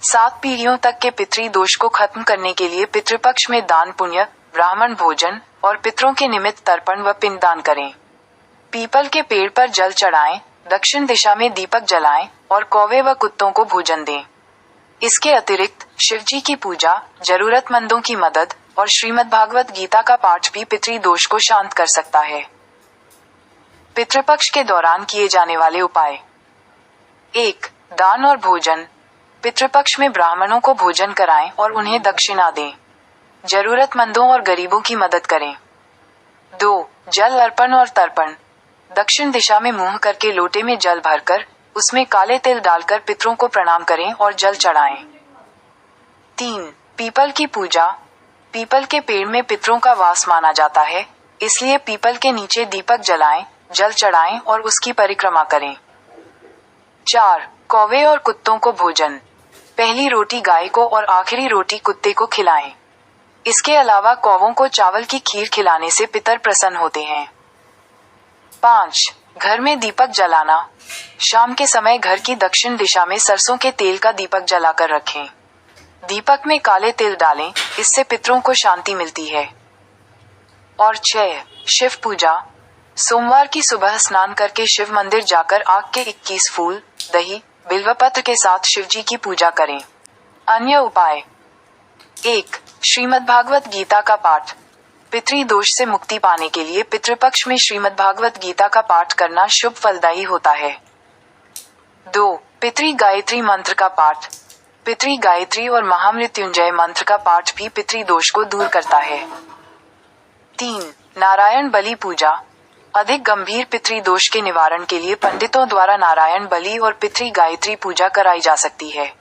7 पीढ़ियों तक के पितृ दोष को खत्म करने के लिए पितृपक्ष में दान पुण्य, ब्राह्मण भोजन और पितरों के निमित्त तर्पण व पिंडदान करें। पीपल के पेड़ पर जल चढ़ाएं, दक्षिण दिशा में दीपक जलाएं और कौवे व कुत्तों को भोजन दें। इसके अतिरिक्त शिवजी की पूजा, जरूरतमंदों की मदद और श्रीमद्भागवत गीता का पाठ भी पितृ दोष को शांत कर सकता है। पितृपक्ष के दौरान किए जाने वाले उपाय। 1. दान और भोजन। पितृपक्ष में ब्राह्मणों को भोजन कराएं और उन्हें दक्षिणा दें। जरूरतमंदों और गरीबों की मदद करें। 2. जल अर्पण और तर्पण। दक्षिण दिशा में मुंह करके लोटे में जल भरकर उसमें काले तिल डालकर पितरों को प्रणाम करें और जल चढ़ाएं। 3. पीपल की पूजा। पीपल के पेड़ में पितरों का वास माना जाता है, इसलिए पीपल के नीचे दीपक जलाएं, जल चढ़ाएं और उसकी परिक्रमा करें। 4. कौवे और कुत्तों को भोजन। पहली रोटी गाय को और आखिरी रोटी कुत्ते को खिलाएं। इसके अलावा कौवों को चावल की खीर खिलाने से पितर प्रसन्न होते हैं। 5. घर में दीपक जलाना। शाम के समय घर की दक्षिण दिशा में सरसों के तेल का दीपक जलाकर रखें। दीपक में काले तिल डालें, इससे पितरों को शांति मिलती है। और 6. शिव पूजा। सोमवार की सुबह स्नान करके शिव मंदिर जाकर आग के 21 फूल, दही, बिल्वपत्र के साथ शिवजी की पूजा करें। अन्य उपाय। 1. श्रीमद्भागवत गीता का पाठ। पितृ दोष से मुक्ति पाने के लिए पितृपक्ष में श्रीमद्भागवत गीता का पाठ करना शुभ फलदायी होता है। 2. पितृ गायत्री मंत्र का पाठ। पितृ गायत्री और महामृत्युंजय मंत्र का पाठ भी पितृ दोष को दूर करता है। 3. नारायण बलि पूजा। अधिक गंभीर पितृ दोष के निवारण के लिए पंडितों द्वारा नारायण बलि और पितृ गायत्री पूजा कराई जा सकती है।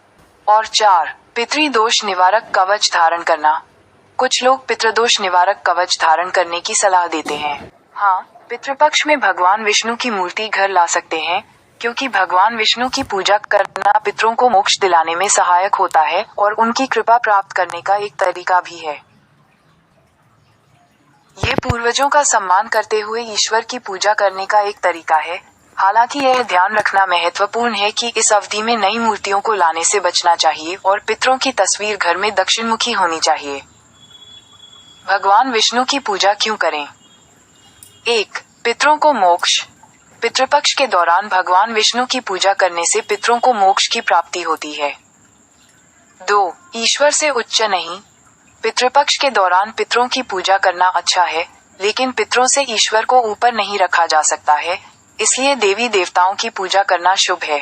और 4. पितृ दोष निवारक कवच धारण करना। कुछ लोग पितृदोष निवारक कवच धारण करने की सलाह देते हैं। हाँ, पितृपक्ष में भगवान विष्णु की मूर्ति घर ला सकते हैं, क्योंकि भगवान विष्णु की पूजा करना पितरों को मोक्ष दिलाने में सहायक होता है और उनकी कृपा प्राप्त करने का एक तरीका भी है। ये पूर्वजों का सम्मान करते हुए ईश्वर की पूजा करने का एक तरीका है। हालांकि यह ध्यान रखना महत्वपूर्ण है कि इस अवधि में नई मूर्तियों को लाने से बचना चाहिए और पितरों की तस्वीर घर में दक्षिणमुखी होनी चाहिए। भगवान विष्णु की पूजा क्यों करें? 1. पितरों को मोक्ष। पितृपक्ष के दौरान भगवान विष्णु की पूजा करने से पितरों को मोक्ष की प्राप्ति होती है। 2. ईश्वर से उच्च नहीं। पितृपक्ष के दौरान पितरों की पूजा करना अच्छा है, लेकिन पितरों से ईश्वर को ऊपर नहीं रखा जा सकता है, इसलिए देवी देवताओं की पूजा करना शुभ है।